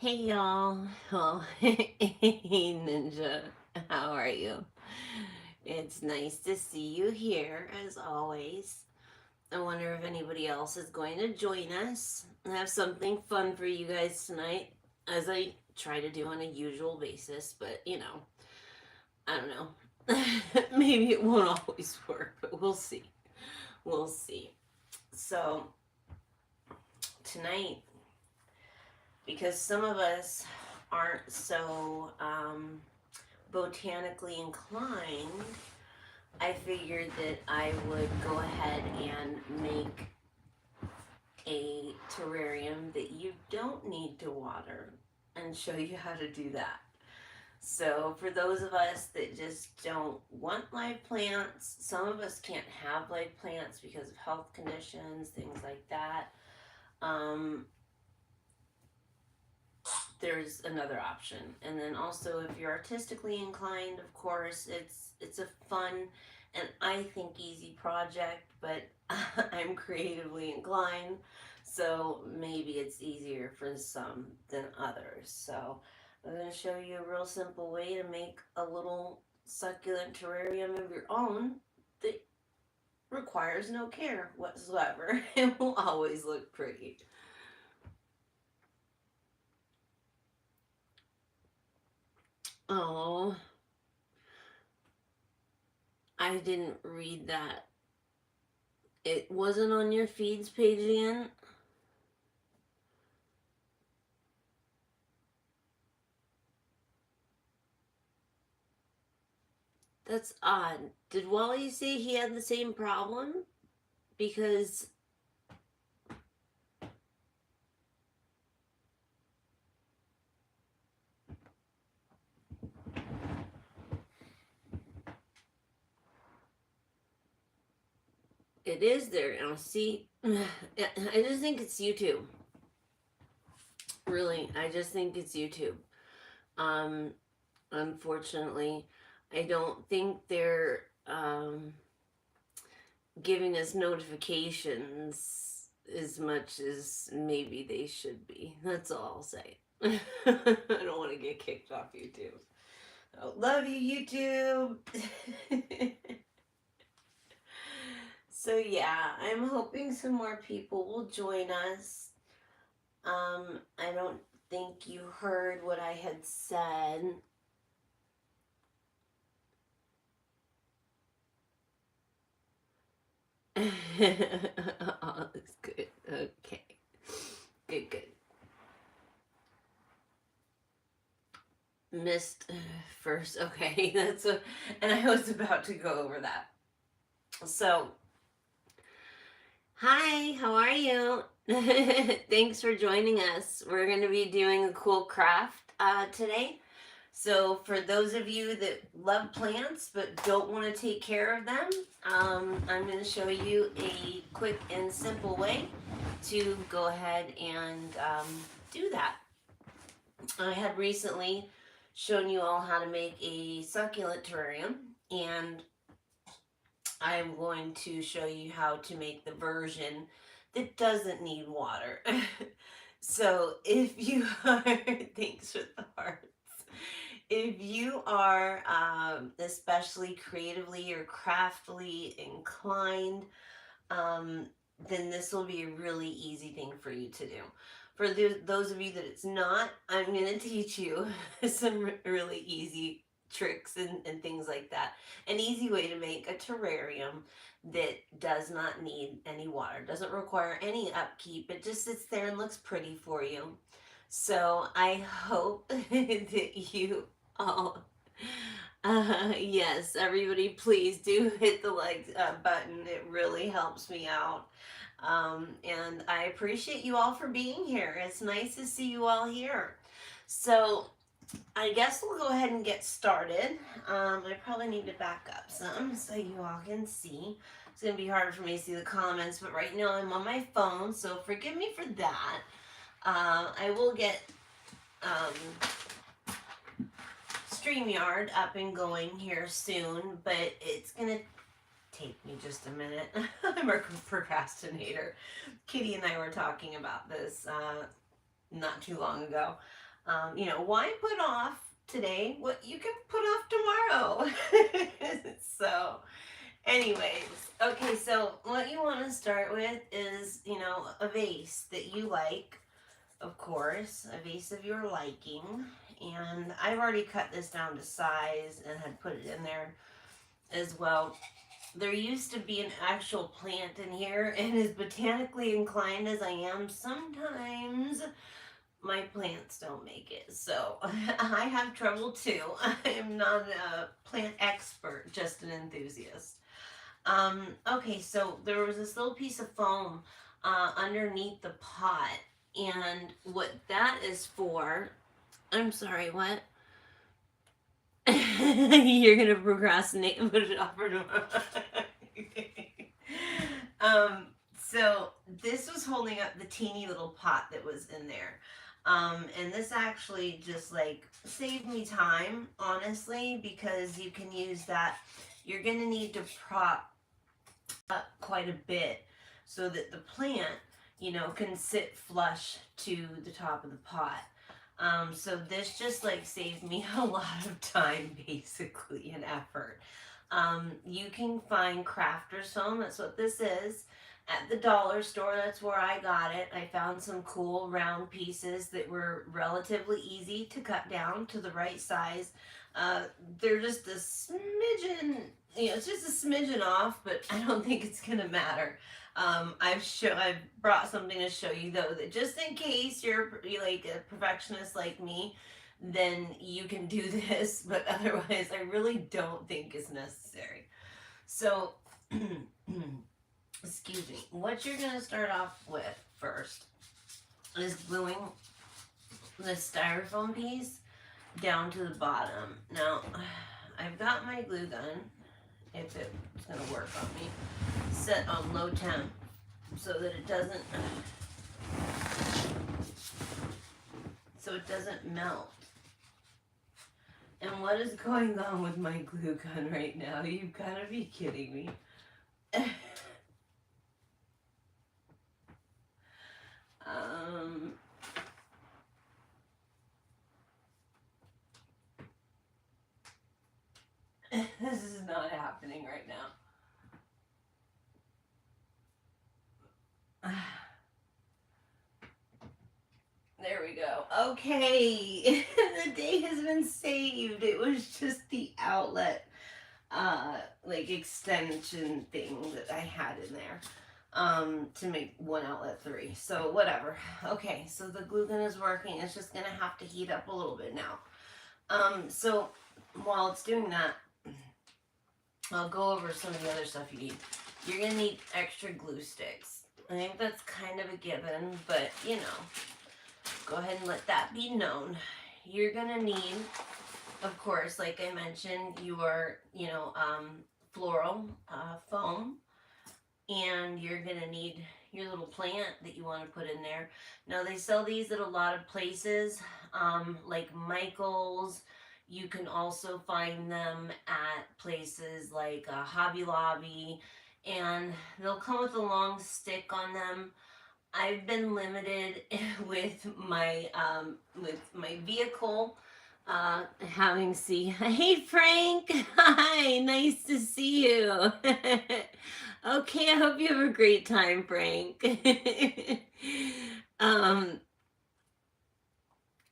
Hey y'all. Oh, hey Ninja. How are you? It's nice to see you here as always. I wonder if anybody else is going to join us. I have something fun for you guys tonight, as I try to do on a usual basis, but I don't know. Maybe it won't always work, but we'll see. We'll see. So, tonight, because some of us aren't so botanically inclined, I figured that I would go ahead and make a terrarium that you don't need to water and show you how to do that. So, for those of us that just don't want live plants, some of us can't have live plants because of health conditions, things like that. Um, there's another option. And then also if you're artistically inclined, of course, it's a fun and I think easy project, but I'm creatively inclined, so maybe it's easier for some than others. So I'm going to show you a real simple way to make a little succulent terrarium of your own that requires no care whatsoever. It will always look pretty. Oh, I didn't read that. It wasn't on your feeds page again? That's odd. Did Wally say he had the same problem? Because it is there now. See, I just think it's YouTube. Really, I just think it's YouTube. Um, Unfortunately, I don't think they're giving us notifications as much as maybe they should be. That's all I'll say. I don't want to get kicked off YouTube. Oh, love you, YouTube. So yeah, I'm hoping some more people will join us. I don't think you heard what I had said. Oh, that's good. Okay. Good, good. Missed first. Okay, that's a, and I was about to go over that. So, hi, how are you? Thanks for joining us. We're going to be doing a cool craft today. So, for those of you that love plants but don't want to take care of them, I'm going to show you a quick and simple way to go ahead and do that. I had recently shown you all how to make a succulent terrarium, and I'm going to show you how to make the version that doesn't need water. So if you are, thanks for the hearts. If you are especially creatively or craftily inclined, then this will be a really easy thing for you to do. For those of you that it's not, I'm going to teach you some really easy tricks and things like that. An easy way to make a terrarium that does not need any water, doesn't require any upkeep. It just sits there and looks pretty for you. So I hope that you all yes, everybody, please do hit the like button. It really helps me out. And I appreciate you all for being here. It's nice to see you all here. So I guess we'll go ahead and get started. I probably need to back up some so you all can see. It's going to be harder for me to see the comments, but right now I'm on my phone, so forgive me for that. I will get StreamYard up and going here soon, but it's going to take me just a minute. I'm a procrastinator. Kitty and I were talking about this not too long ago. You know, why put off today what you can put off tomorrow? So, anyways, okay, so what you want to start with is, you know, a vase that you like, of course, a vase of your liking. And I've already cut this down to size and had put it in there as well. There used to be an actual plant in here, and as botanically inclined as I am, sometimes my plants don't make it. So I have trouble too. I am not a plant expert, just an enthusiast. Okay, so there was this little piece of foam underneath the pot, and what that is for, I'm sorry, what? You're gonna procrastinate and put it off for tomorrow. um, so this was holding up the teeny little pot that was in there. And this actually just like saved me time, honestly, because you can use that. You're gonna need to prop up quite a bit so that the plant, you know, can sit flush to the top of the pot. So this just like saved me a lot of time, basically, and effort. You can find crafters foam, that's what this is, at the dollar store. That's where I got it. I found some cool round pieces that were relatively easy to cut down to the right size. They're just a smidgen, you know, it's just a smidgen off, but I don't think it's gonna matter. I've brought something to show you though, that just in case you're like a perfectionist like me, then you can do this, but otherwise I really don't think it's necessary. So, excuse me, what you're gonna start off with first is gluing the styrofoam piece down to the bottom. Now, I've got my glue gun, if it's gonna work on me, set on low temp so that it doesn't melt. And what is going on with my glue gun right now? You've got to be kidding me. This is not happening right now. There we go. Okay. The day has been saved. It was just the outlet like extension thing that I had in there to make one outlet 3. So whatever. Okay, so the glue gun is working. It's just gonna have to heat up a little bit now. So while it's doing that, I'll go over some of the other stuff you need. You're gonna need extra glue sticks. I think that's kind of a given, but you know, go ahead and let that be known. You're gonna need, of course, like I mentioned, your, you know, floral foam, and you're gonna need your little plant that you want to put in there. Now they sell these at a lot of places, like Michael's. You can also find them at places like Hobby Lobby, and they'll come with a long stick on them. I've been limited with my vehicle having see. Hey Frank, hi, nice to see you. Okay, I hope you have a great time, Frank.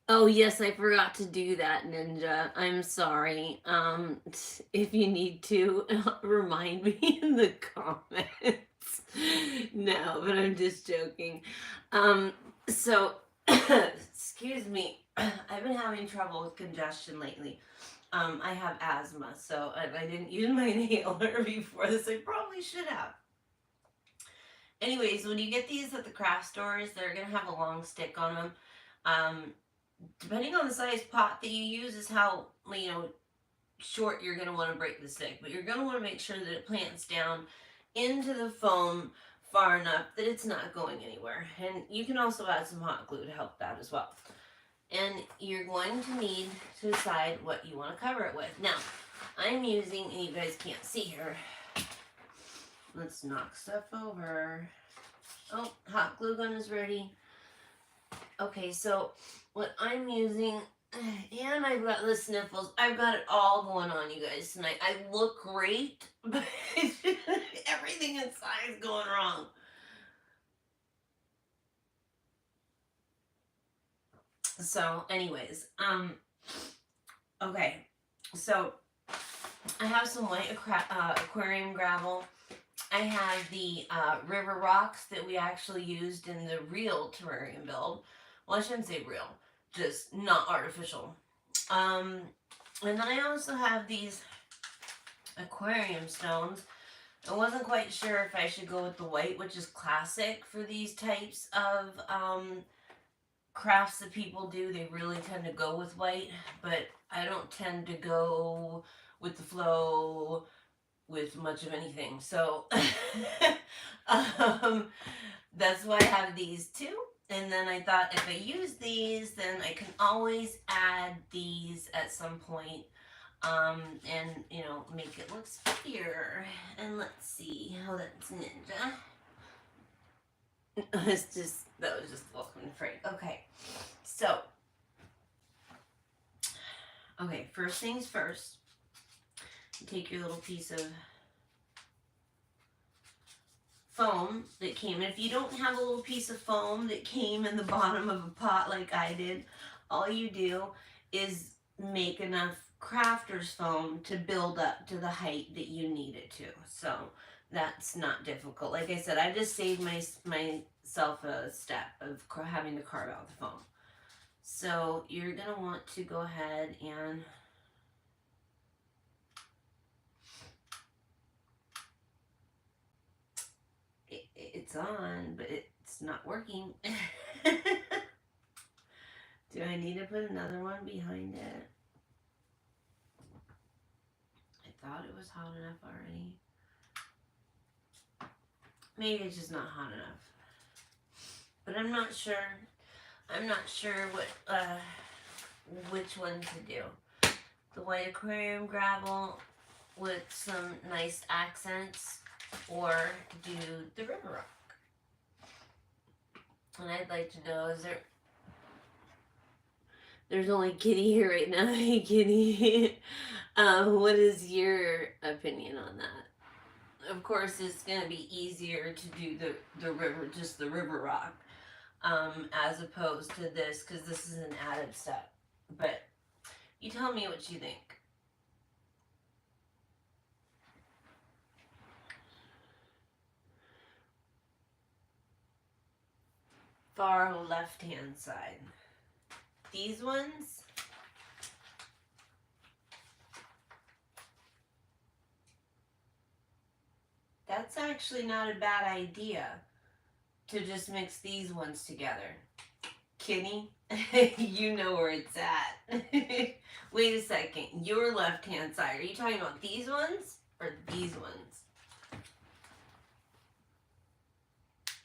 Oh yes, I forgot to do that, Ninja. I'm sorry. If you need to, remind me in the comments. No, but I'm just joking. So, excuse me. I've been having trouble with congestion lately. I have asthma, so I didn't use my inhaler before this. I probably should have. Anyways, when you get these at the craft stores, they're gonna have a long stick on them. Depending on the size pot that you use is how, you know, short you're going to want to break the stick. But you're going to want to make sure that it plants down into the foam far enough that it's not going anywhere. And you can also add some hot glue to help that as well. And you're going to need to decide what you want to cover it with. Now, I'm using, and you guys can't see here, let's knock stuff over. Oh, hot glue gun is ready. Okay, so what I'm using, and I've got the sniffles. I've got it all going on, you guys, tonight. I look great, but everything inside is going wrong. So, anyways, okay, so I have some white aquarium gravel. I have the river rocks that we actually used in the real terrarium build. Well, I shouldn't say real, just not artificial. And then I also have these aquarium stones. I wasn't quite sure if I should go with the white, which is classic for these types of crafts that people do. They really tend to go with white, but I don't tend to go with the flow with much of anything. So that's why I have these two. And then I thought if I use these, then I can always add these at some point, and make it look spookier. And let's see how that's ninja. That was just welcome to Frank. Okay, so first things first. Take your little piece of foam that came. And if you don't have a little piece of foam that came in the bottom of a pot like I did, all you do is make enough crafter's foam to build up to the height that you need it to. So that's not difficult. Like I said, I just saved myself a step of having to carve out the foam. So you're going to want to go ahead and it's on, but it's not working. Do I need to put another one behind it? I thought it was hot enough already. Maybe it's just not hot enough. But I'm not sure. I'm not sure which one to do. The white aquarium gravel with some nice accents, or do the river rock. And I'd like to know, there's only Kitty here right now. Hey, Kitty. What is your opinion on that? Of course, it's going to be easier to do the river rock, as opposed to this, because this is an added step. But you tell me what you think. Far left-hand side. These ones, that's actually not a bad idea to just mix these ones together. Kitty, you know where it's at. Wait a second, your left-hand side. Are you talking about these ones or these ones?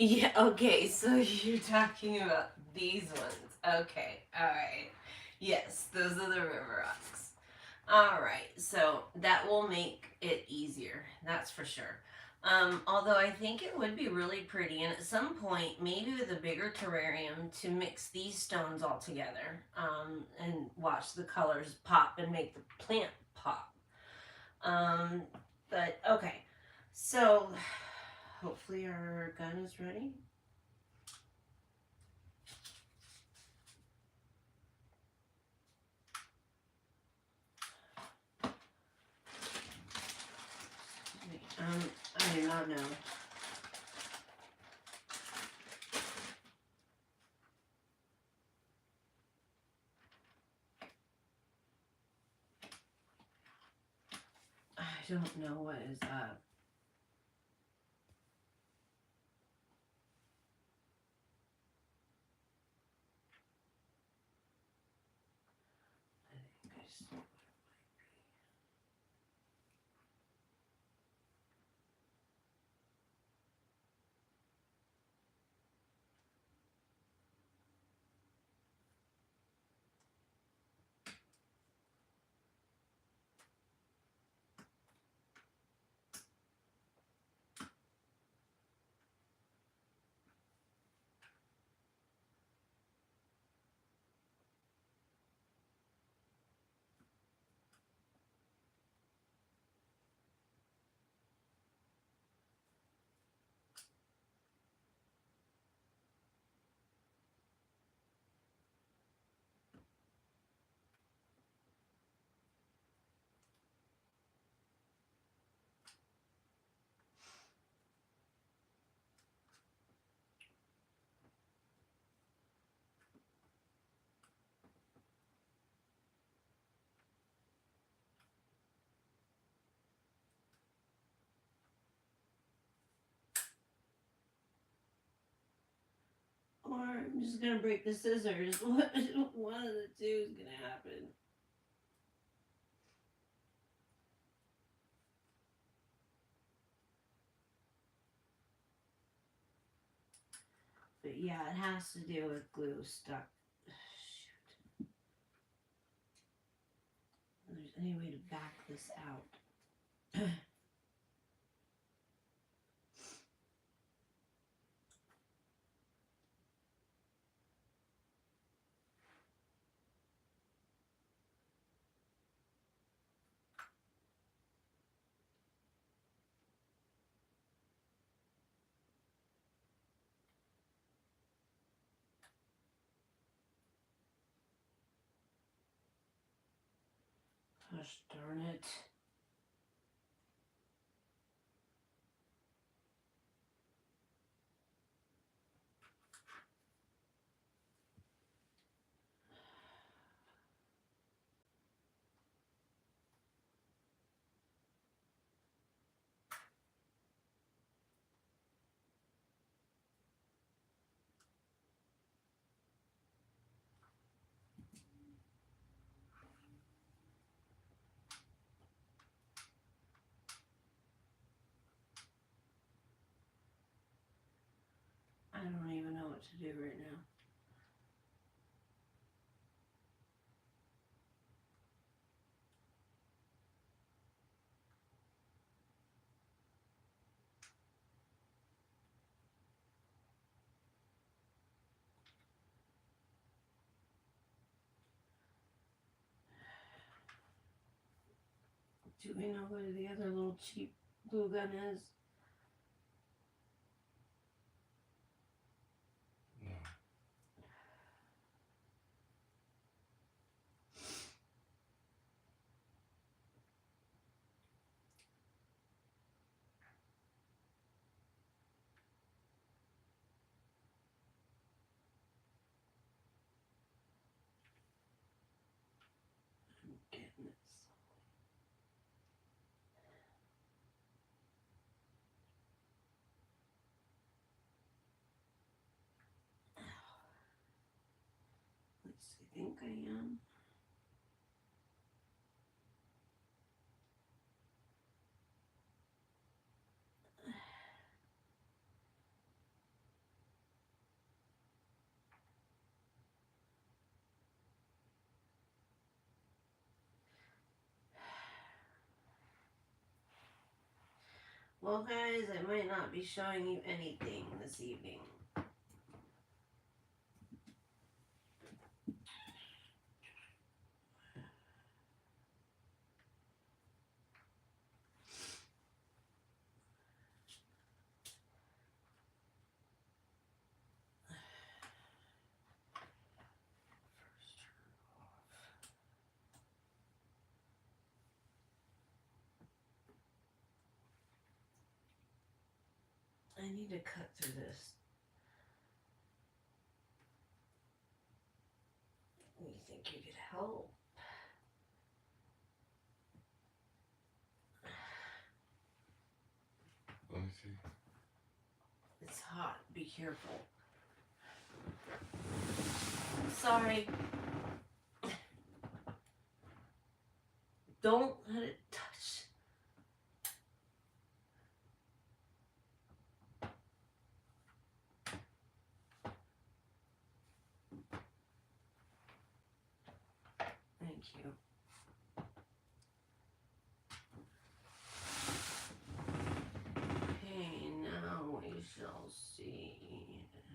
Yeah, okay, so you're talking about these ones. Okay, alright. Yes, those are the river rocks. Alright, so that will make it easier, that's for sure. Although I think it would be really pretty, and at some point, maybe with a bigger terrarium, to mix these stones all together, and watch the colors pop and make the plant pop. But okay, so hopefully our gun is ready. I do not know. I don't know what is up. Or I'm just gonna break the scissors. One of the two is gonna happen. But yeah, it has to do with glue stuck. Shoot. If there's any way to back this out. Gosh darn it. I don't even know what to do right now. Do we know where the other little cheap glue gun is? No. I'm getting it. At least I think I am. Well, guys, I might not be showing you anything this evening. I need to cut through this. You think you could help? Let me see. It's hot. Be careful. Sorry. Don't let it touch. Thank you. Okay, now we shall see if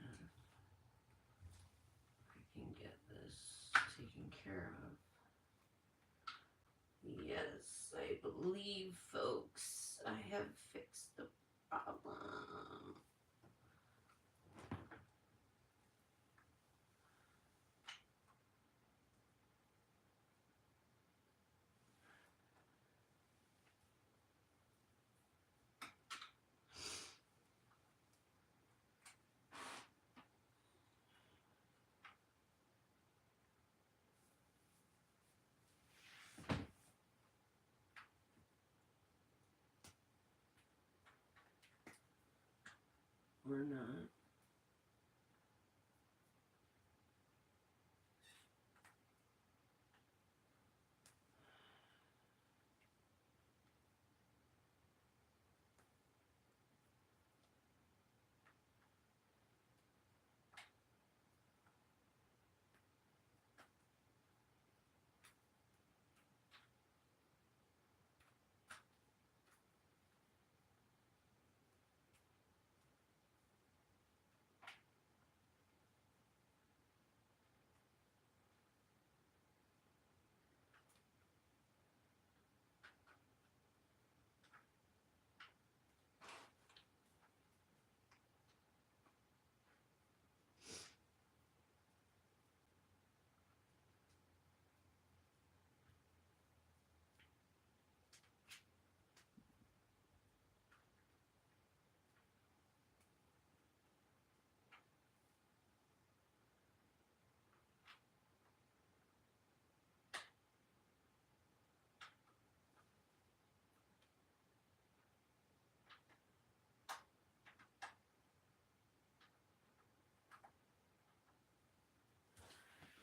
we can get this taken care of. Yes, I believe, folks, I have fixed the problem. Or not.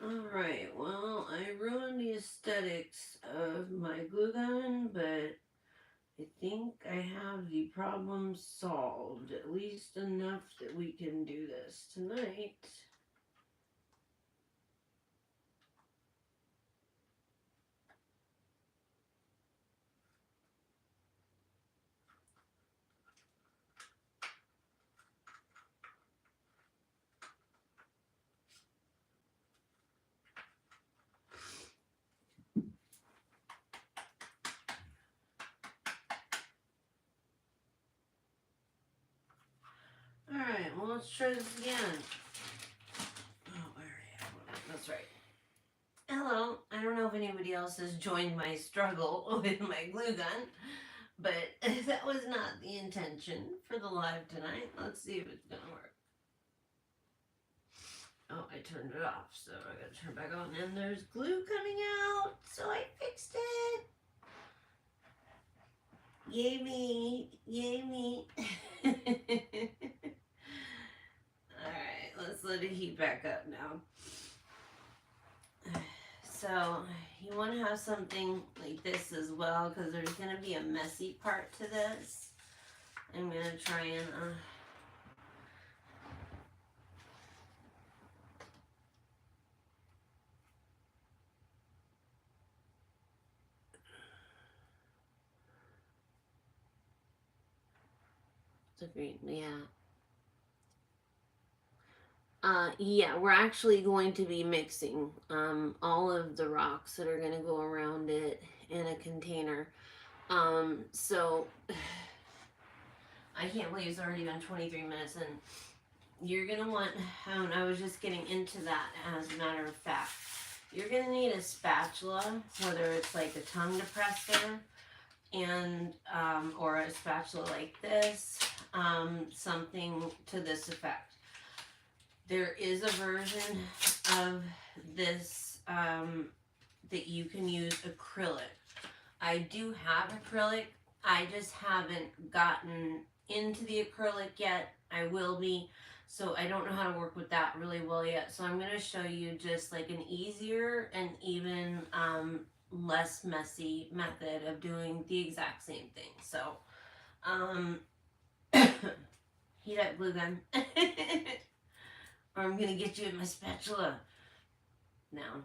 Alright, well, I ruined the aesthetics of my glue gun, but I think I have the problem solved. At least enough that we can do this tonight. Alright, well, let's try this again. Oh, that's right. Hello. I don't know if anybody else has joined my struggle with my glue gun, but that was not the intention for the live tonight. Let's see if it's gonna work. Oh, I turned it off, so I gotta turn it back on. And there's glue coming out, so I fixed it. Yay me. Yay me. Alright, let's let it heat back up now. So you want to have something like this as well, because there's going to be a messy part to this. I'm going to try and it's a green, yeah, we're actually going to be mixing all of the rocks that are going to go around it in a container. So I can't believe it's already been 23 minutes, and you're going to want, I was just getting into that as a matter of fact. You're going to need a spatula, whether it's like a tongue depressor, and or a spatula like this, something to this effect. There is a version of this that you can use acrylic. I do have acrylic. I just haven't gotten into the acrylic yet. I will be. So I don't know how to work with that really well yet. So I'm going to show you just like an easier and even less messy method of doing the exact same thing. So heat up glue gun. Or I'm gonna get you with my spatula. Now,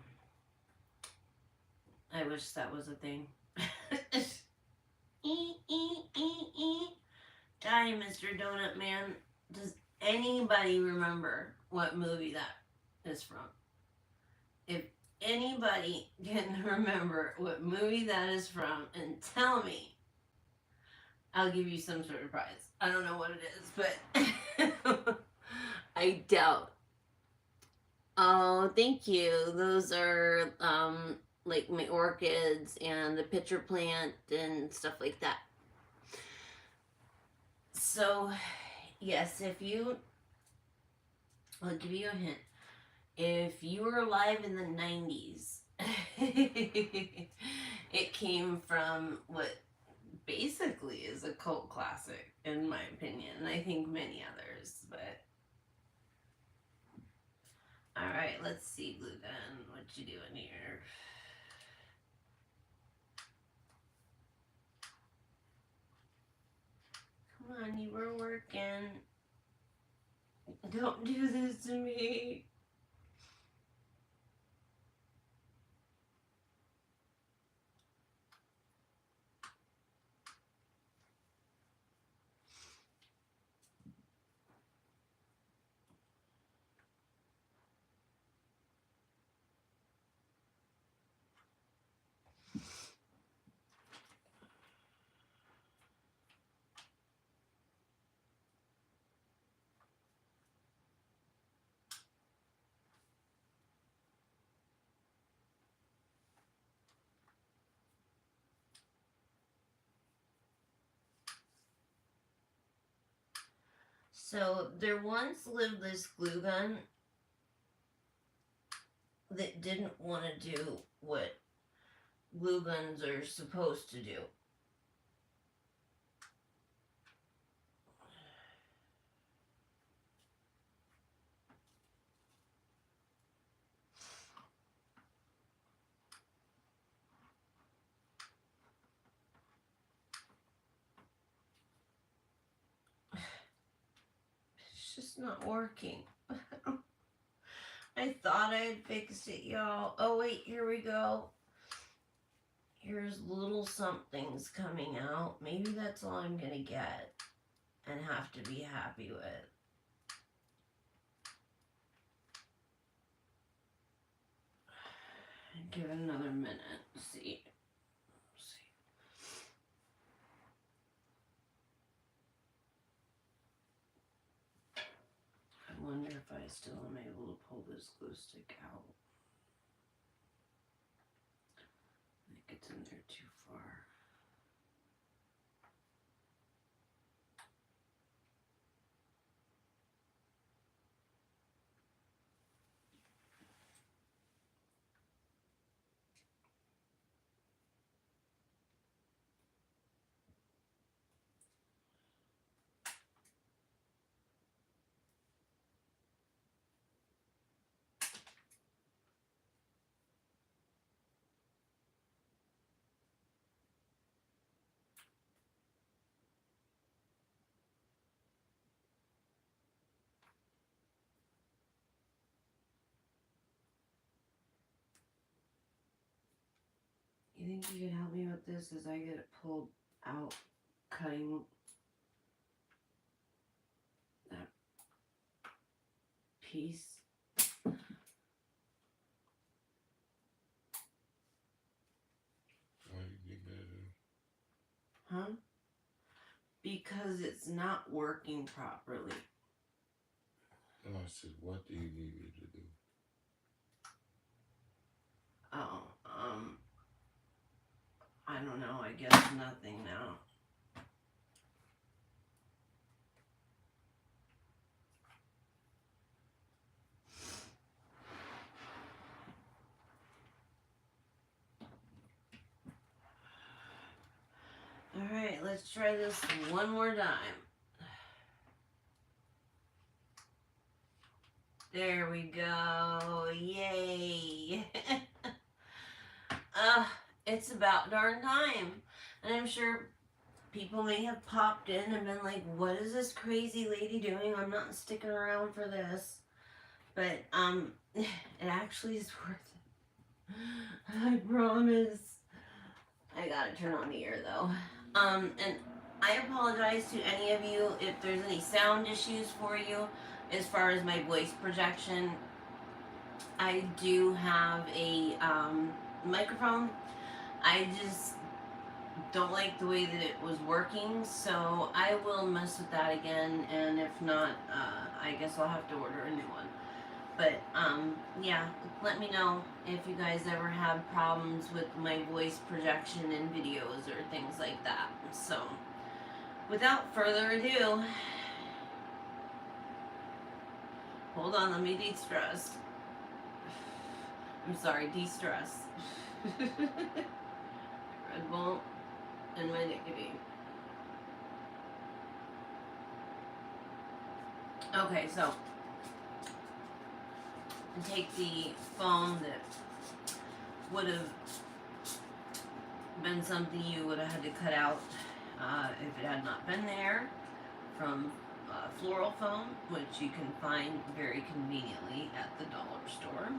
I wish that was a thing. Die, Mr. Donut Man. Does anybody remember what movie that is from? If anybody can remember what movie that is from and tell me, I'll give you some sort of prize. I don't know what it is, but I doubt. Oh, thank you. Those are like my orchids and the pitcher plant and stuff like that. So, yes, I'll give you a hint. If you were alive in the 90s, it came from what basically is a cult classic, in my opinion, and I think many others, but alright, let's see, glue gun, what you doing here? Come on, you were working. Don't do this to me. So there once lived this glue gun that didn't want to do what glue guns are supposed to do. just not working. I thought I had fixed it, y'all. Oh, wait, here we go. Here's little somethings coming out. Maybe that's all I'm gonna get and have to be happy with. Give it another minute. See. I wonder if I still am able to pull this glue stick out. I think it's in there too far. You think you could help me with this as I get it pulled out, cutting that piece? Why do you need me to do? Huh? Because it's not working properly. And I said, what do you need me to do? Oh, I don't know. I guess nothing now. Alright, let's try this one more time. There we go. Yay. It's about darn time. And I'm sure people may have popped in and been like, what is this crazy lady doing? I'm not sticking around for this. But, it actually is worth it. I promise. I gotta turn on the air though. And I apologize to any of you if there's any sound issues for you as far as my voice projection. I do have a microphone. I just don't like the way that it was working, so I will mess with that again, and if not, I guess I'll have to order a new one. But, yeah, let me know if you guys ever have problems with my voice projection in videos or things like that. So, without further ado, hold on, let me de-stress. I'm sorry, de-stress. Red Bull and my nicotine. Okay, so take the foam that would have been something you would have had to cut out if it had not been there, from floral foam, which you can find very conveniently at the dollar store,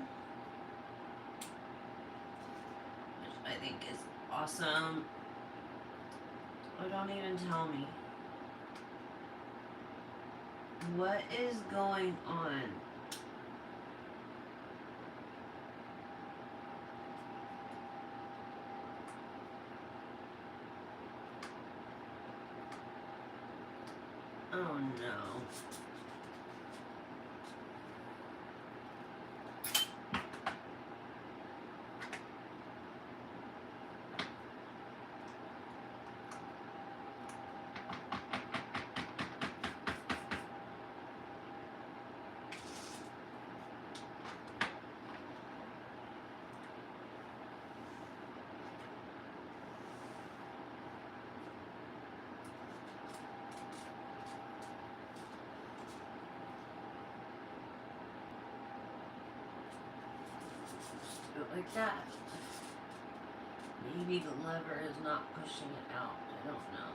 which I think is awesome. Oh, don't even tell me. What is going on? Oh no. Do it like that. Maybe the lever is not pushing it out. I don't know.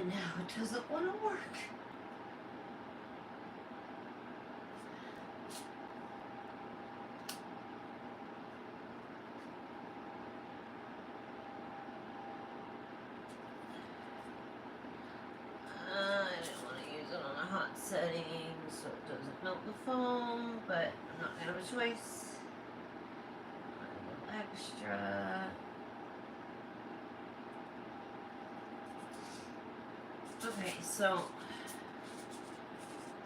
And now it doesn't want to work. I didn't want to use it on a hot setting so it doesn't melt the foam, but I'm not gonna have a choice. A little extra. Okay, so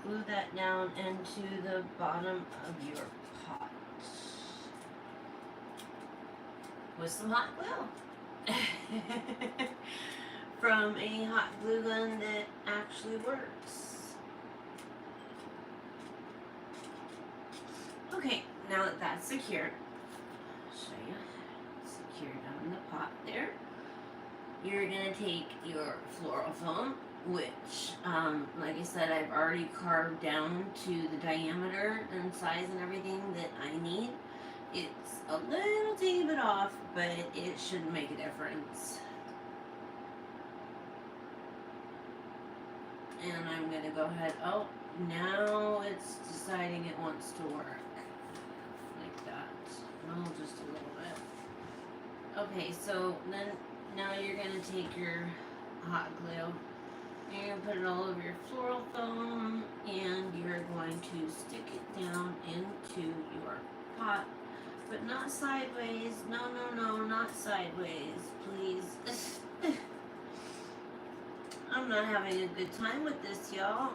glue that down into the bottom of your pot with some hot glue from a hot glue gun that actually works. Okay, now that that's secured, I'll show you. Secure down in the pot there. You're gonna take your floral foam, which, like I said, I've already carved down to the diameter and size and everything that I need. It's a little teeny bit off, but it shouldn't make a difference. And I'm gonna go ahead, oh, now it's deciding it wants to work. Like that. Well, just a little bit. Okay, so then now you're going to take your hot glue, you're going to put it all over your floral foam, and you're going to stick it down into your pot, but not sideways. No, no, no, not sideways, please. I'm not having a good time with this, y'all.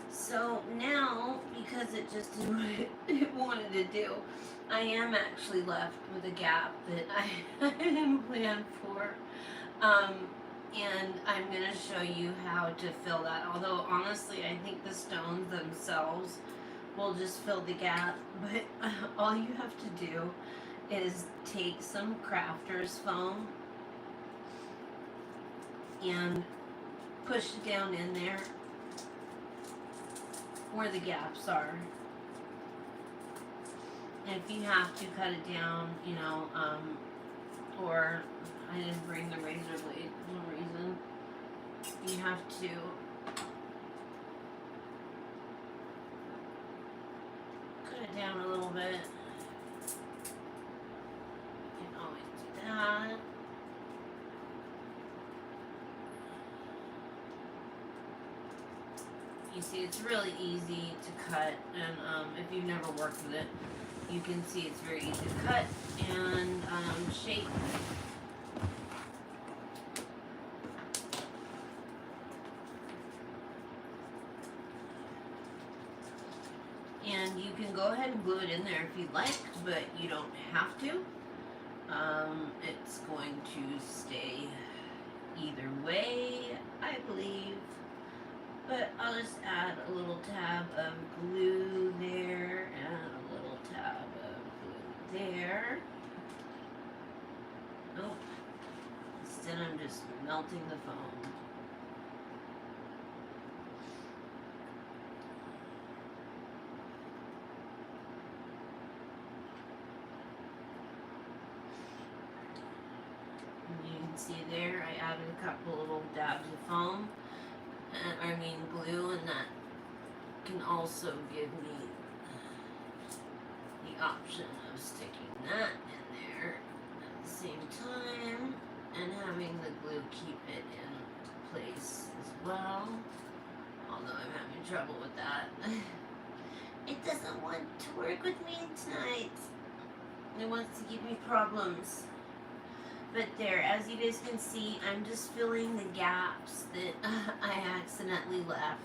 So now, because it just did what it wanted to do, I am actually left with a gap that I didn't plan for. And I'm going to show you how to fill that. Although, honestly, I think the stones themselves will just fill the gap. But all you have to do is take some crafter's foam and push it down in there where the gaps are. And if you have to cut it down, you know, or I didn't bring the razor blade for some reason, you have to cut it down a little bit. You can always do that. You see, it's really easy to cut, and if you've never worked with it, you can see it's very easy to cut and shape. And you can go ahead and glue it in there if you'd like, but you don't have to. It's going to stay either way, I believe. But I'll just add a little tab of glue there and a little tab of glue there. Nope. Instead I'm just melting the foam. And you can see there I added a couple little dabs of foam. Glue, and that can also give me the option of sticking that in there at the same time and having the glue keep it in place as well, although I'm having trouble with that. It doesn't want to work with me tonight. It wants to give me problems. But there, as you guys can see, I'm just filling the gaps that I accidentally left.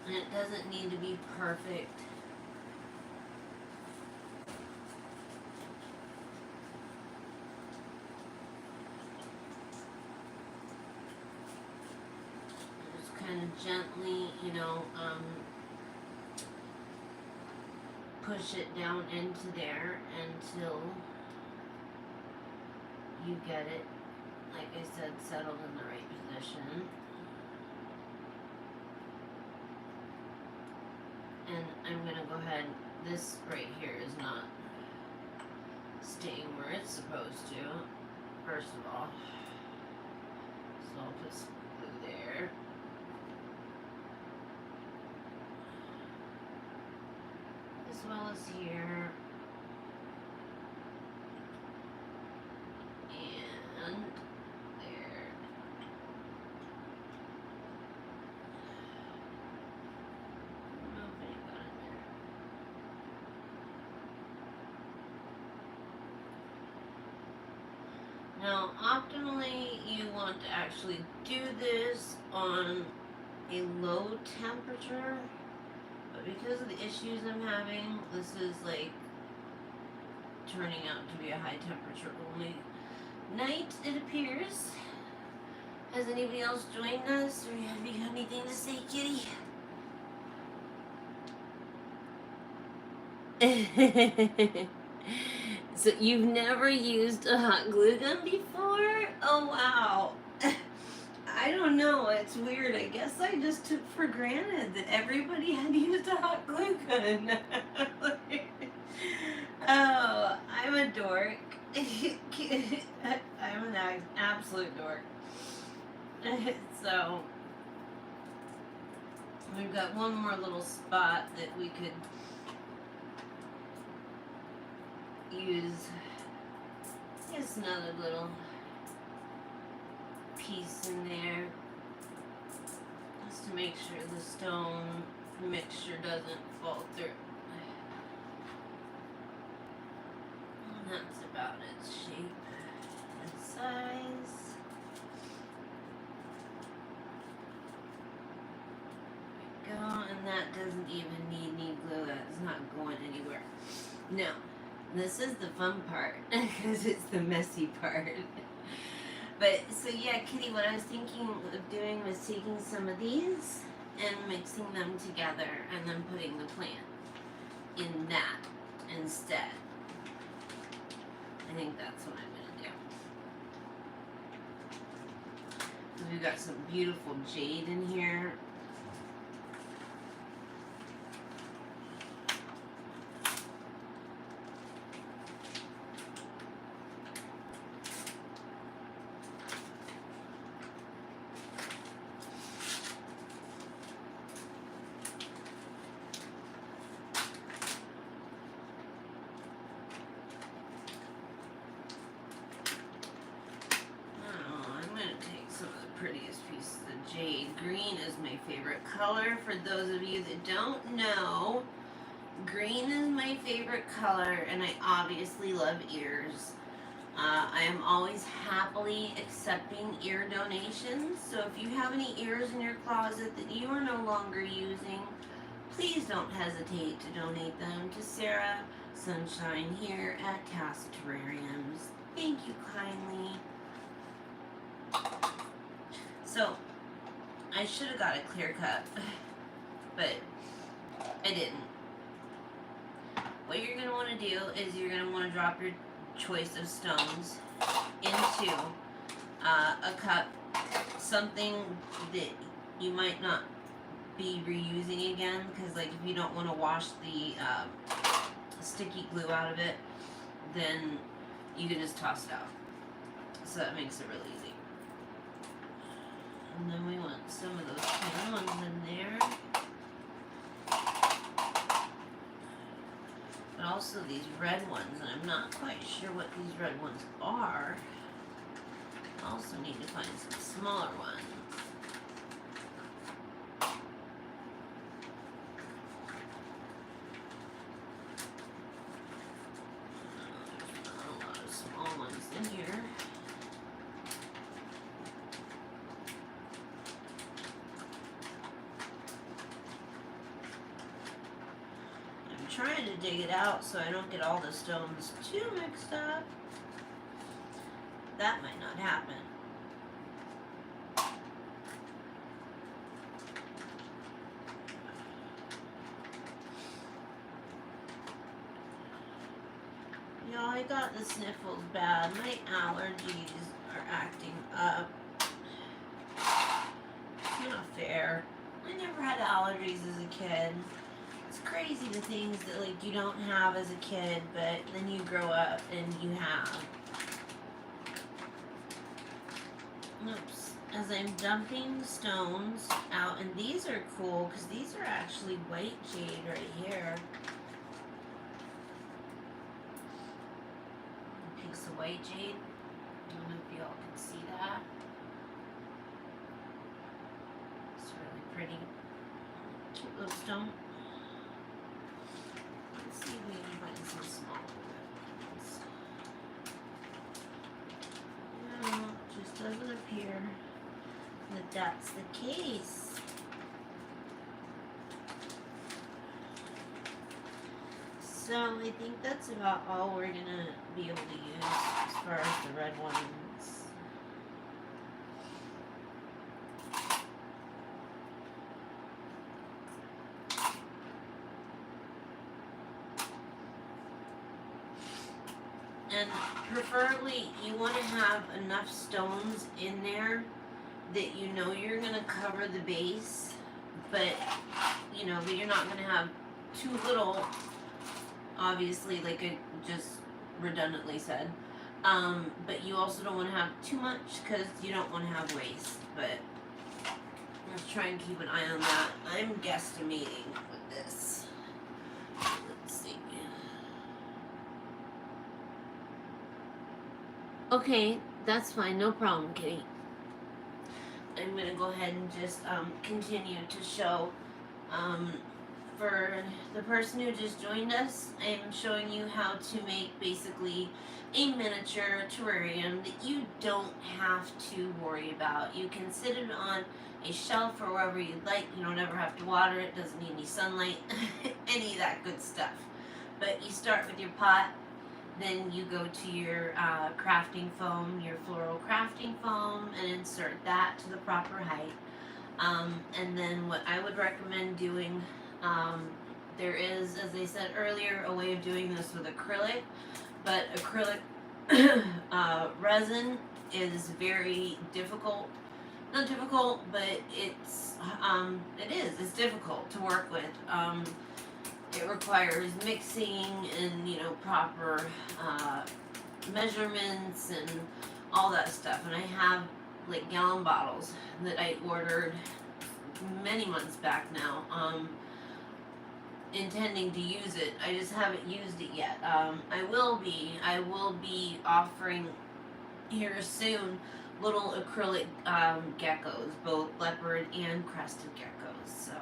And it doesn't need to be perfect. Just kind of gently, you know, push it down into there until you get it, like I said, settled in the right position. And I'm gonna go ahead, this right here is not staying where it's supposed to, first of all. So I'll put some glue there. As well as here. And there. Nobody got in there. Now, optimally, you want to actually do this on a low temperature, but because of the issues I'm having, this is like turning out to be a high temperature only night, it appears. Has anybody else joined us, or have you got anything to say, kitty? So you've never used a hot glue gun before? Oh wow. I don't know, it's weird. I guess I just took for granted that everybody had used a hot glue gun. Oh, I'm a dork. I'm an absolute dork. So, we've got one more little spot that we could use. Just another little piece in there, just to make sure the stone mixture doesn't fall through. And that's about its shape and size. There we go, and that doesn't even need any glue. That's not going anywhere. No. This is the fun part, because it's the messy part. But, so yeah, Kitty, what I was thinking of doing was taking some of these and mixing them together and then putting the plant in that instead. I think that's what I'm going to do. So we've got some beautiful jade in here. Prettiest pieces of jade. Green is my favorite color. For those of you that don't know, green is my favorite color, and I obviously love ears. I am always happily accepting ear donations, so if you have any ears in your closet that you are no longer using, please don't hesitate to donate them to Sarah Sunshine here at T.A.S.A Terrariums. Thank you kindly. So, I should have got a clear cut, but I didn't. What you're going to want to do is you're going to want to drop your choice of stones into a cup, something that you might not be reusing again, because like if you don't want to wash the sticky glue out of it, then you can just toss it out. So that makes it really easy. And then we want some of those tan ones in there. But also these red ones, and I'm not quite sure what these red ones are. I also need to find some smaller ones. There's not a lot of small ones in here. Trying to dig it out so I don't get all the stones too mixed up. That might not happen. Y'all, I got the sniffles bad. My allergies are acting up. It's not fair. I never had allergies as a kid. It's crazy the things that like you don't have as a kid, but then you grow up and you have. Oops. As I'm dumping stones out, and these are cool because these are actually white jade right here. A piece of white jade. I don't know if y'all can see that. It's really pretty. Cute little stone. Let's see if we can find some small ones. No, it just doesn't appear that that's the case. So I think that's about all we're gonna be able to use as far as the red ones. And preferably you want to have enough stones in there that you know you're going to cover the base, but you know that you're not going to have too little, obviously, like I just redundantly said. But you also don't want to have too much because you don't want to have waste. But let's try and keep an eye on that. I'm guesstimating with this. Let's see. Okay, that's fine, no problem, Kitty. I'm gonna go ahead and just continue to show. For the person who just joined us, I'm showing you how to make basically a miniature terrarium that you don't have to worry about. You can sit it on a shelf or wherever you'd like. You don't ever have to water it, doesn't need any sunlight, any of that good stuff. But you start with your pot. Then you go to your crafting foam, your floral crafting foam, and insert that to the proper height. And then what I would recommend doing, there is, as I said earlier, a way of doing this with acrylic, but acrylic resin is very difficult. Not difficult, but it's difficult to work with. It requires mixing and, you know, proper measurements and all that stuff. And I have like gallon bottles that I ordered many months back now, intending to use it. I just haven't used it yet. I will be offering here soon little acrylic geckos, both leopard and crested geckos. So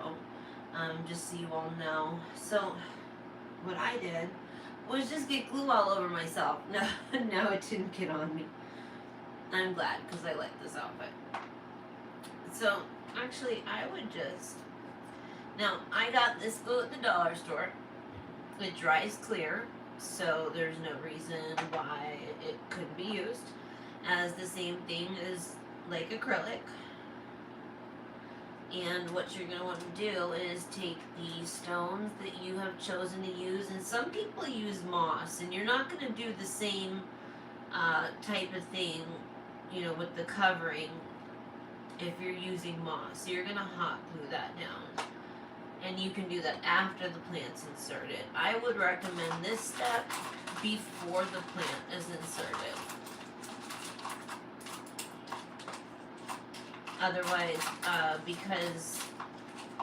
just so you all know. So what I did was just get glue all over myself. No, it didn't get on me. I'm glad because I like this outfit. So actually I would just, now I got this glue at the dollar store. It dries clear, so there's no reason why it couldn't be used as the same thing as like acrylic. And what you're going to want to do is take the stones that you have chosen to use, and some people use moss, and you're not going to do the same type of thing, you know, with the covering if you're using moss. So you're going to hot glue that down, and you can do that after the plant's inserted. I would recommend this step before the plant is inserted. Otherwise, because,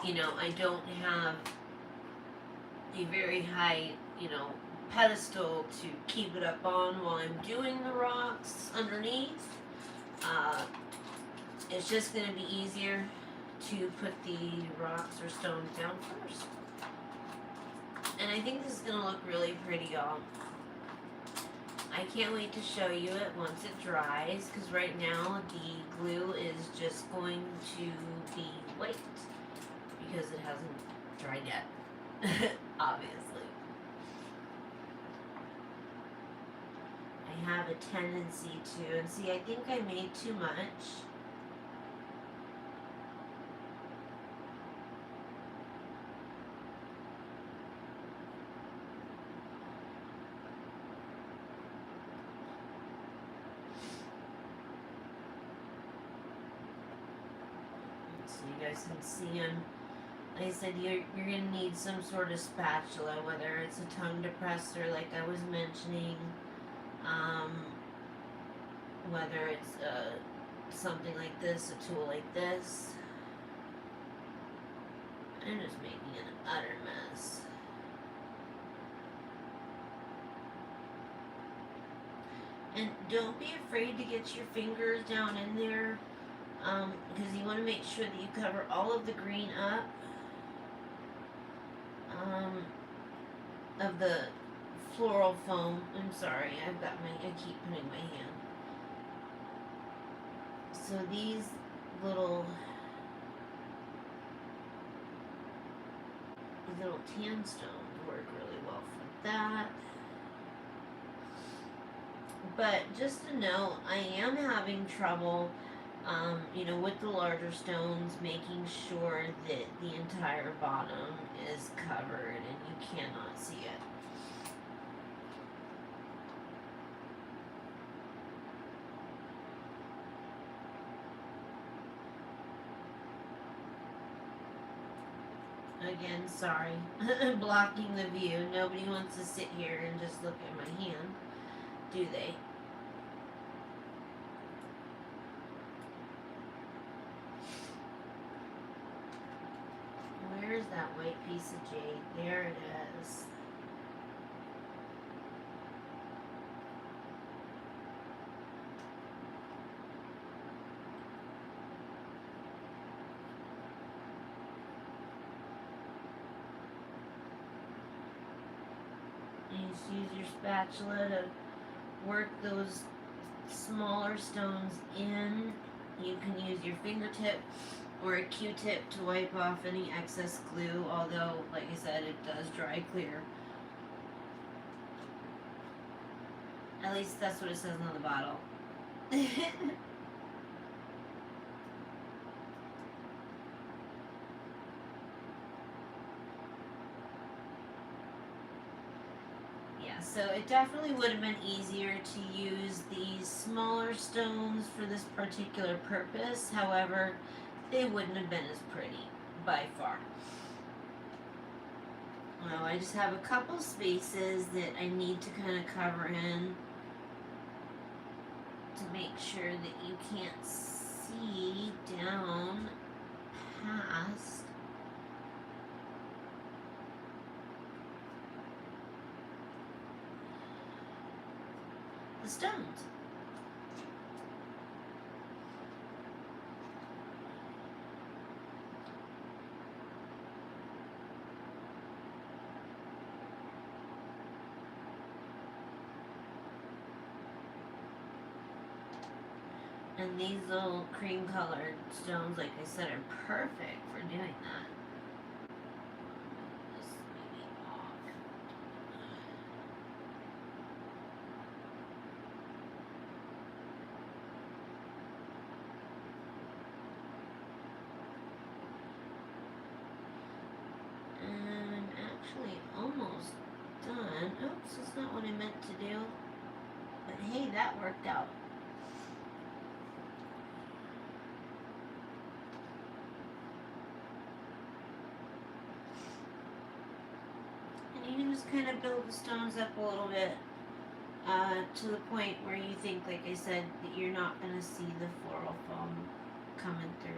you know, I don't have a very high, you know, pedestal to keep it up on while I'm doing the rocks underneath, it's just going to be easier to put the rocks or stones down first. And I think this is going to look really pretty, y'all. I can't wait to show you it once it dries, because right now the glue is just going to be white because it hasn't dried yet, obviously. I have a tendency to, and see, I think I made too much. So you guys can see them like I said, you're gonna need some sort of spatula, whether it's a tongue depressor, like I was mentioning, um, whether it's something like this, a tool like this. I'm just making an utter mess. And don't be afraid to get your fingers down in there, because you want to make sure that you cover all of the green up, of the floral foam. I'm sorry, I keep putting my hand. So these little tan stones work really well for that. But just to know, I am having trouble, with the larger stones, making sure that the entire bottom is covered and you cannot see it. Again, sorry, blocking the view. Nobody wants to sit here and just look at my hand, do they? Where's that white piece of jade? There it is. And you just use your spatula to work those smaller stones in. You can use your fingertip or a Q-tip to wipe off any excess glue, although, like I said, it does dry clear. At least that's what it says on the bottle. Yeah, so it definitely would have been easier to use these smaller stones for this particular purpose. However, they wouldn't have been as pretty, by far. Well, I just have a couple spaces that I need to kind of cover in to make sure that you can't see down past the stones. And these little cream colored stones, like I said, are perfect for doing that. This may be off. And I'm actually almost done. Oops, that's not what I meant to do. But hey, that worked out. And you can just kind of build the stones up a little bit to the point where you think, like I said, that you're not going to see the floral foam coming through.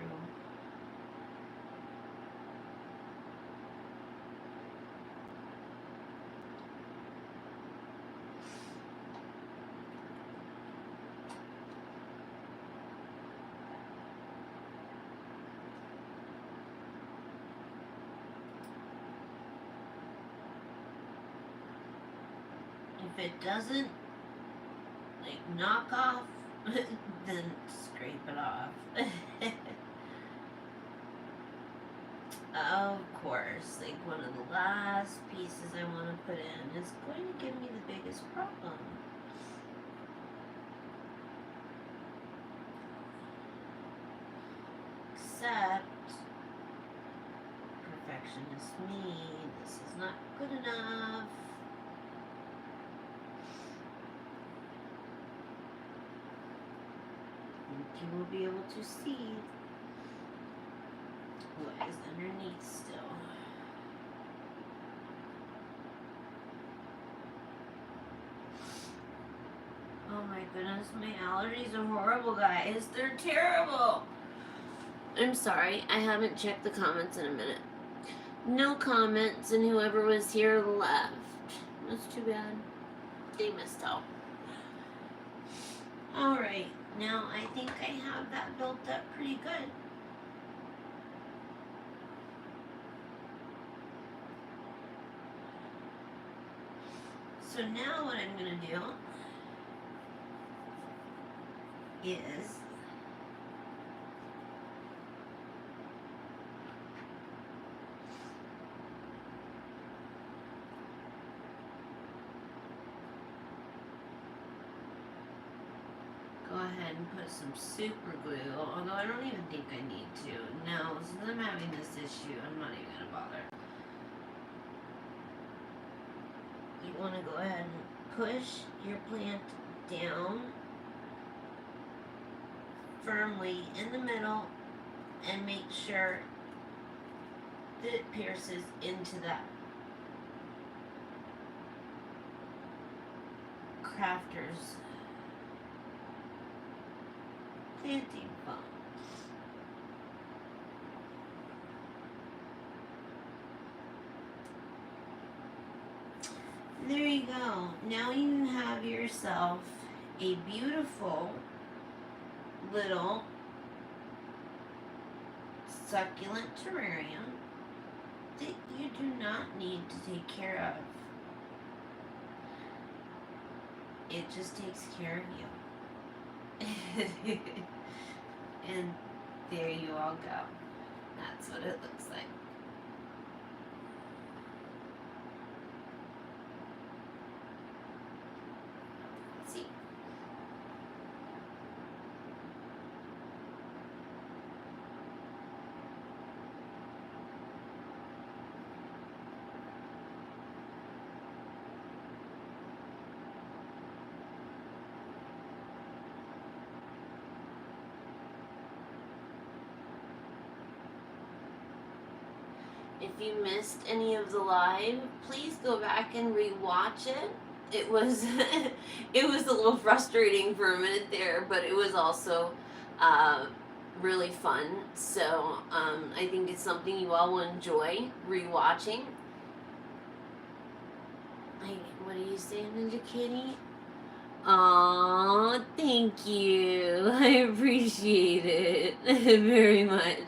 If it doesn't, like, knock off, then scrape it off. Of course, like, one of the last pieces I want to put in is going to give me the biggest problem. Except, perfectionist me, this is not good enough. You will be able to see what is underneath still. goodness, my allergies are horrible, guys. They're terrible. I'm sorry, I haven't checked the comments in a minute. No comments, and whoever was here left. That's too bad. They missed out. Alright, now I think I have that built up pretty good. So now what I'm going to do is go ahead and put some super glue, although I don't even think I need to. No, since I'm having this issue, I'm not even going to bother. You want to go ahead and push your plant down firmly in the middle and make sure that it pierces into that crafter's planting foam. There you go. Now you have yourself a beautiful little succulent terrarium that you do not need to take care of. It just takes care of you. And there you all go. That's what it looks like. See? If you missed any of the live, please go back and rewatch it. It was it was a little frustrating for a minute there, but it was also really fun. So I think it's something you all will enjoy rewatching. What are you saying, Ninja Kitty? Aw, thank you. I appreciate it very much.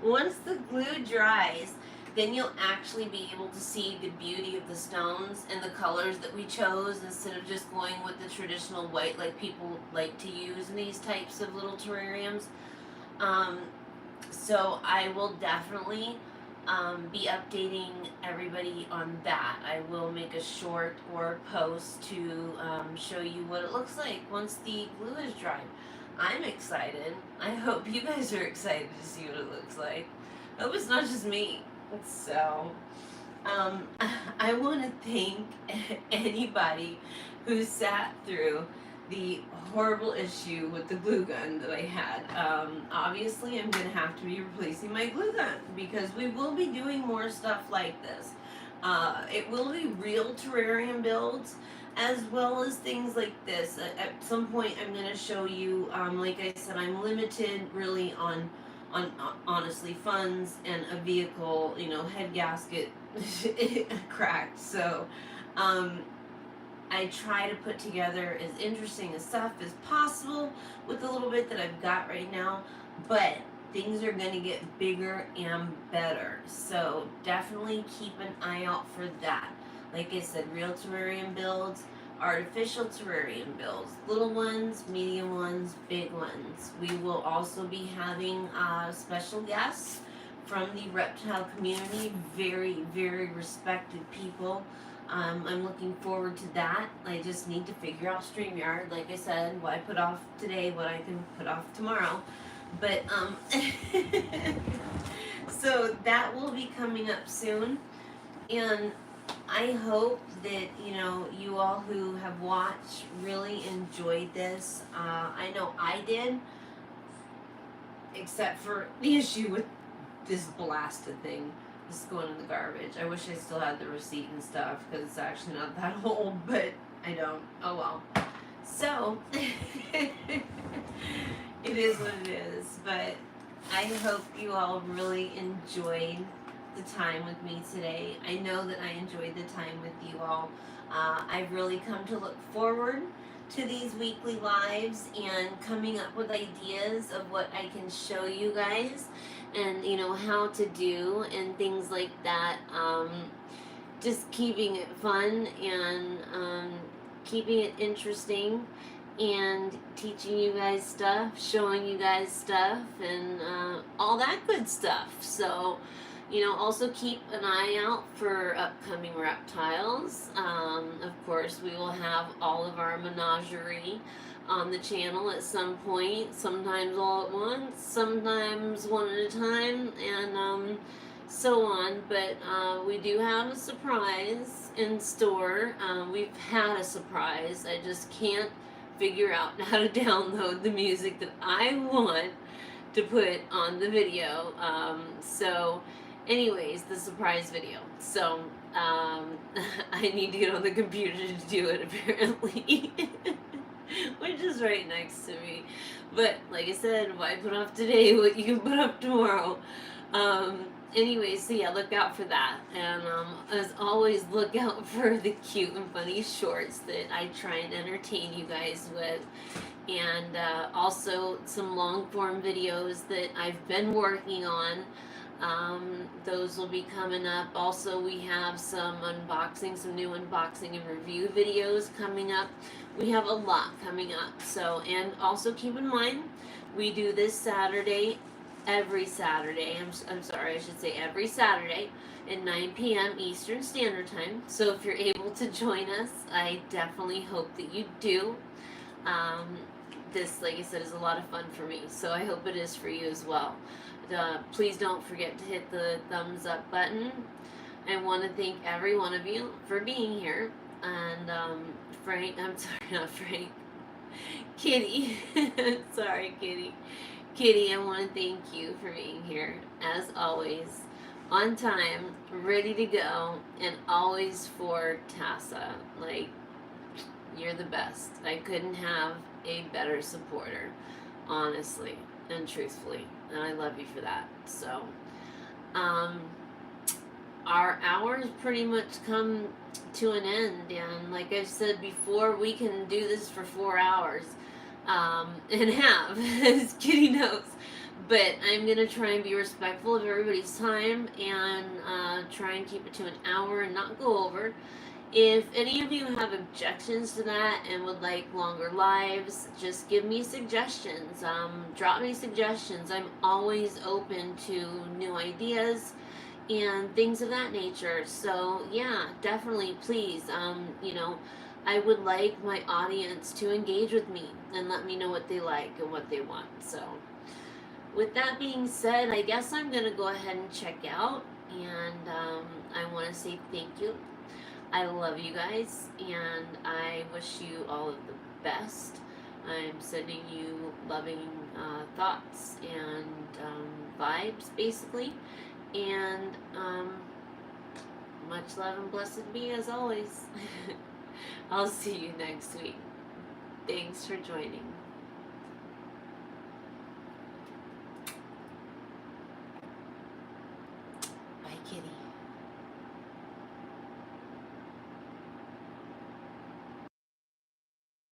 Once the glue dries, then you'll actually be able to see the beauty of the stones and the colors that we chose instead of just going with the traditional white like people like to use in these types of little terrariums. So I will definitely be updating everybody on that. I will make a short or post to show you what it looks like once the glue is dried. I'm excited. I hope you guys are excited to see what it looks like. I hope it's not just me. So, I want to thank anybody who sat through the horrible issue with the glue gun that I had. Obviously, I'm going to have to be replacing my glue gun because we will be doing more stuff like this. It will be real terrarium builds as well as things like this. At some point, I'm going to show you, like I said, I'm limited really on honestly funds and a vehicle, head gasket cracked. So I try to put together as interesting as stuff as possible with the little bit that I've got right now, but things are going to get bigger and better. So definitely keep an eye out for that. Like I said, real terrarium builds, artificial terrarium builds, little ones, medium ones, big ones. We will also be having special guests from the reptile community, very, very respected people. I'm looking forward to that. I just need to figure out StreamYard. Like I said, what I put off today, what I can put off tomorrow. But, so that will be coming up soon. And I hope that, you all who have watched really enjoyed this. I know I did, except for the issue with this blasted thing. This is going in the garbage. I wish I still had the receipt and stuff because it's actually not that old, but I don't. Oh well. So, it is what it is, but I hope you all really enjoyed the time with me today. I know that I enjoyed the time with you all. I've really come to look forward to these weekly lives and coming up with ideas of what I can show you guys and how to do and things like that. Just keeping it fun and keeping it interesting and teaching you guys stuff, showing you guys stuff, and all that good stuff. So, also keep an eye out for upcoming reptiles. Of course, we will have all of our menagerie on the channel at some point, sometimes all at once, sometimes one at a time, and so on. But we do have a surprise in store. We've had a surprise. I just can't figure out how to download the music that I want to put on the video. Anyways, the surprise video. So, I need to get on the computer to do it apparently. Which is right next to me. But, like I said, why put off today what you can put off tomorrow? Anyways, so yeah, look out for that. And as always, look out for the cute and funny shorts that I try and entertain you guys with. And also some long form videos that I've been working on. Those will be coming up. Also, we have some new unboxing and review videos coming up. We have a lot coming up. So, and also keep in mind, we do this Saturday, every Saturday. I'm sorry, I should say every Saturday at 9 p.m. Eastern Standard Time. So if you're able to join us, I definitely hope that you do. This, like I said, is a lot of fun for me. So I hope it is for you as well. Please don't forget to hit the thumbs up button. I want to thank every one of you for being here. And Frank, I'm sorry, not Frank. Kitty. Sorry, Kitty. Kitty, I want to thank you for being here, as always, on time, ready to go, and always for T.A.S.A. Like, you're the best. I couldn't have a better supporter, honestly and truthfully, and I love you for that. So, our hours pretty much come to an end, and like I've said before, we can do this for 4 hours. And have, as Kitty knows. But I'm gonna try and be respectful of everybody's time and try and keep it to an hour and not go over. If any of you have objections to that and would like longer lives, just give me suggestions. Drop me suggestions. I'm always open to new ideas and things of that nature. So yeah, definitely, please. I would like my audience to engage with me and let me know what they like and what they want. So, with that being said, I guess I'm going to go ahead and check out. And I want to say thank you. I love you guys. And I wish you all of the best. I'm sending you loving thoughts and vibes, basically. And much love and blessed be as always. I'll see you next week. Thanks for joining.